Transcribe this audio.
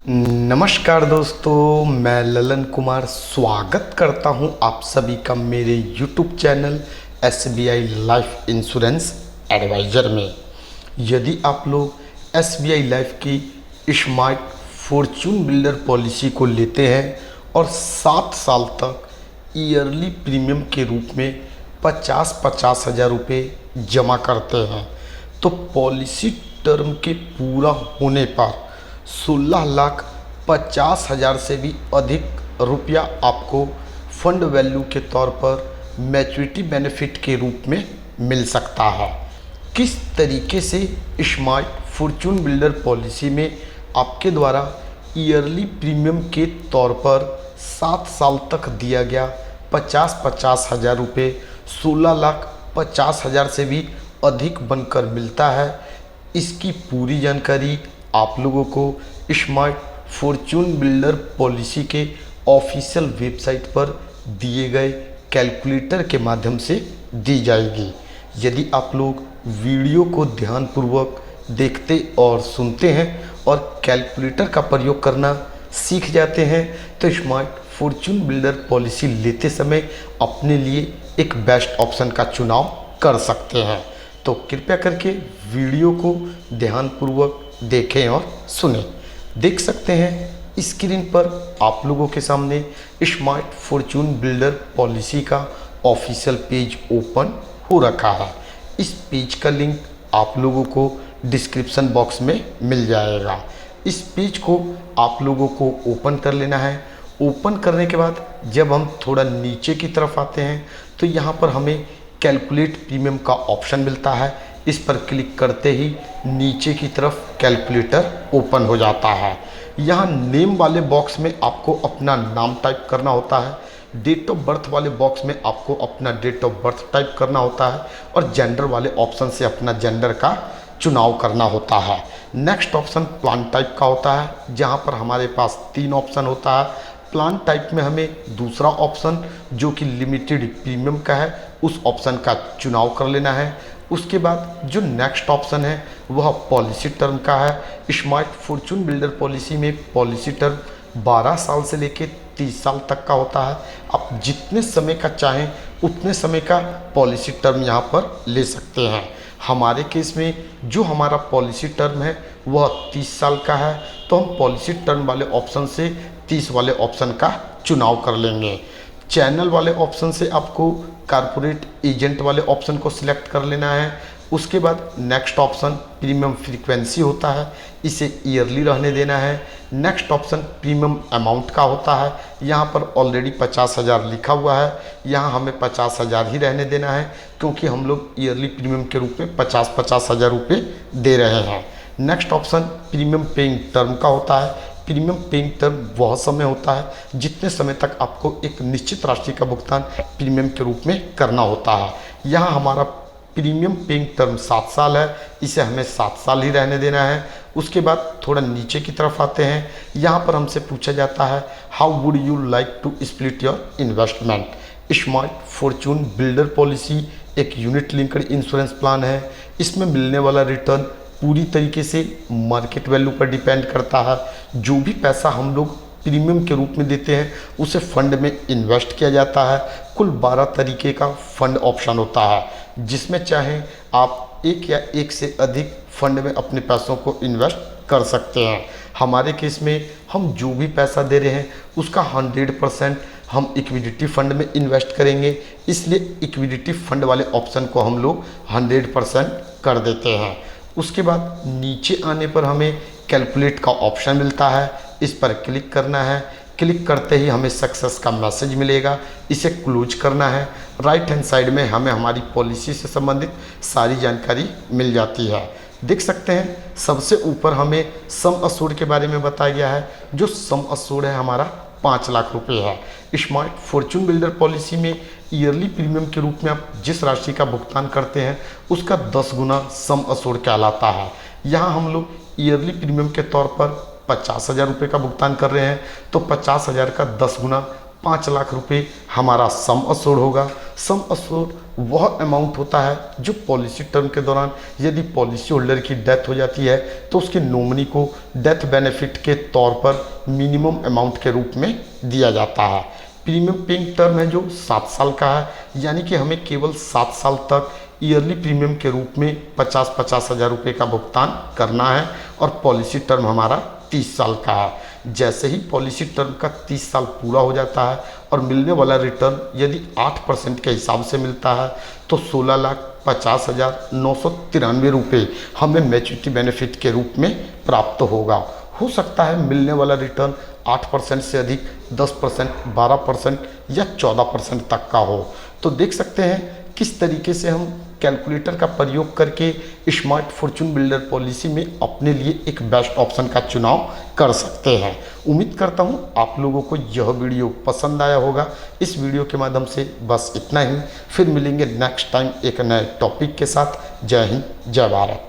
नमस्कार दोस्तों, मैं ललन कुमार स्वागत करता हूं आप सभी का मेरे YouTube channel SBI life insurance advisor में। यदि आप लोग SBI लाइफ की स्मार्ट फॉर्चून बिल्डर पॉलिसी को लेते हैं और 7 साल तक ईयरली प्रीमियम के रूप में 50-50 हज़ार रुपये जमा करते हैं, तो पॉलिसी टर्म के पूरा होने पर 16,50,000 से भी अधिक रुपया आपको फंड वैल्यू के तौर पर मैच्योरिटी बेनिफिट के रूप में मिल सकता है। किस तरीके से स्मार्ट फॉर्चून बिल्डर पॉलिसी में आपके द्वारा ईयरली प्रीमियम के तौर पर 7 साल तक दिया गया 50-50 हज़ार रुपये 16,50,000 से भी अधिक बनकर मिलता है, इसकी पूरी जानकारी आप लोगों को स्मार्ट फॉर्चून बिल्डर पॉलिसी के ऑफिशियल वेबसाइट पर दिए गए कैलकुलेटर के माध्यम से दी जाएगी। यदि आप लोग वीडियो को ध्यानपूर्वक देखते और सुनते हैं और कैलकुलेटर का प्रयोग करना सीख जाते हैं, तो स्मार्ट फॉर्चून बिल्डर पॉलिसी लेते समय अपने लिए एक बेस्ट ऑप्शन का चुनाव कर सकते हैं। तो कृपया करके वीडियो को ध्यानपूर्वक देखें और सुनें। देख सकते हैं स्क्रीन पर आप लोगों के सामने स्मार्ट फॉर्चून बिल्डर पॉलिसी का ऑफिशियल पेज ओपन हो रखा है। इस पेज का लिंक आप लोगों को डिस्क्रिप्शन बॉक्स में मिल जाएगा। इस पेज को आप लोगों को ओपन कर लेना है। ओपन करने के बाद जब हम थोड़ा नीचे की तरफ आते हैं तो यहाँ पर हमें कैलकुलेट प्रीमियम का ऑप्शन मिलता है। इस पर क्लिक करते ही नीचे की तरफ कैलकुलेटर ओपन हो जाता है। यहाँ नेम वाले बॉक्स में आपको अपना नाम टाइप करना होता है, डेट ऑफ बर्थ वाले बॉक्स में आपको अपना डेट ऑफ बर्थ टाइप करना होता है और जेंडर वाले ऑप्शन से अपना जेंडर का चुनाव करना होता है। नेक्स्ट ऑप्शन प्लान टाइप का होता है, जहाँ पर हमारे पास 3 ऑप्शन होता है। प्लान टाइप में हमें दूसरा ऑप्शन जो कि लिमिटेड प्रीमियम का है उस ऑप्शन का चुनाव कर लेना है। उसके बाद जो नेक्स्ट ऑप्शन है वह पॉलिसी टर्म का है। स्मार्ट फॉर्चून बिल्डर पॉलिसी में पॉलिसी टर्म 12 साल से लेकर 30 साल तक का होता है। आप जितने समय का चाहें उतने समय का पॉलिसी टर्म यहाँ पर ले सकते हैं। हमारे केस में जो हमारा पॉलिसी टर्म है वह 30 साल का है, तो हम पॉलिसी टर्म वाले ऑप्शन से 30 वाले ऑप्शन का चुनाव कर लेंगे। चैनल वाले ऑप्शन से आपको कारपोरेट एजेंट वाले ऑप्शन को सिलेक्ट कर लेना है। उसके बाद नेक्स्ट ऑप्शन प्रीमियम फ्रीक्वेंसी होता है, इसे ईयरली रहने देना है। नेक्स्ट ऑप्शन प्रीमियम अमाउंट का होता है, यहाँ पर ऑलरेडी 50,000 लिखा हुआ है, यहाँ हमें 50,000 ही रहने देना है क्योंकि हम लोग ईयरली प्रीमियम के रूप में 50-50 हज़ार रुपये दे रहे हैं। Next option premium paying term का होता है। प्रीमियम पेइंग टर्म वह समय होता है जितने समय तक आपको एक निश्चित राशि का भुगतान प्रीमियम के रूप में करना होता है। यहाँ हमारा प्रीमियम पेइंग टर्म 7 साल है, इसे हमें 7 साल ही रहने देना है। उसके बाद थोड़ा नीचे की तरफ आते हैं, यहाँ पर हमसे पूछा जाता है how would you like to split your investment. Smart fortune builder policy एक यूनिट लिंक्ड इंश्योरेंस प्लान है। इसमें मिलने वाला रिटर्न पूरी तरीके से मार्केट वैल्यू पर डिपेंड करता है। जो भी पैसा हम लोग प्रीमियम के रूप में देते हैं उसे फंड में इन्वेस्ट किया जाता है। कुल 12 तरीके का फंड ऑप्शन होता है, जिसमें चाहे आप एक या एक से अधिक फंड में अपने पैसों को इन्वेस्ट कर सकते हैं। हमारे केस में हम जो भी पैसा दे रहे हैं उसका 100% हम इक्विडिटी फंड में इन्वेस्ट करेंगे, इसलिए इक्विडिटी फंड वाले ऑप्शन को हम लोग 100% कर देते हैं। उसके बाद नीचे आने पर हमें कैलकुलेट का ऑप्शन मिलता है, इस पर क्लिक करना है। क्लिक करते ही हमें सक्सेस का मैसेज मिलेगा, इसे क्लोज करना है। राइट हैंड साइड में हमें हमारी पॉलिसी से संबंधित सारी जानकारी मिल जाती है। देख सकते हैं सबसे ऊपर हमें सम अश्योर्ड के बारे में बताया गया है। जो सम अश्योर्ड है हमारा 5 लाख रुपये है। स्मार्ट फॉर्चून बिल्डर पॉलिसी में ईयरली प्रीमियम के रूप में आप जिस राशि का भुगतान करते हैं उसका 10 गुना सम अश्योर्ड कहलाता है। यहाँ हम लोग ईयरली प्रीमियम के तौर पर 50,000 रुपये का भुगतान कर रहे हैं, तो 50,000 का 10 गुना 5 लाख रुपए हमारा सम अश्योर्ड होगा। सम अश्योर्ड वह अमाउंट होता है जो पॉलिसी टर्म के दौरान यदि पॉलिसी होल्डर की डेथ हो जाती है तो उसके नॉमिनी को डेथ बेनिफिट के तौर पर मिनिमम अमाउंट के रूप में दिया जाता है। प्रीमियम पेइंग टर्म है जो 7 साल का है, यानी कि हमें केवल 7 साल तक ईयरली प्रीमियम के रूप में 50-50 हज़ार रुपये का भुगतान करना है और पॉलिसी टर्म हमारा 30 साल का है। जैसे ही पॉलिसी टर्म का 30 साल पूरा हो जाता है और मिलने वाला रिटर्न यदि 8% के हिसाब से मिलता है तो 16,50,993 रुपये हमें मैच्योरिटी बेनिफिट के रूप में प्राप्त होगा। हो सकता है मिलने वाला रिटर्न 8% से अधिक 10%, 12% या 14% तक का हो। तो देख सकते हैं किस तरीके से हम कैलकुलेटर का प्रयोग करके स्मार्ट फॉर्चून बिल्डर पॉलिसी में अपने लिए एक बेस्ट ऑप्शन का चुनाव कर सकते हैं। उम्मीद करता हूं आप लोगों को यह वीडियो पसंद आया होगा। इस वीडियो के माध्यम से बस इतना ही, फिर मिलेंगे नेक्स्ट टाइम एक नए टॉपिक के साथ। जय हिंद, जय भारत।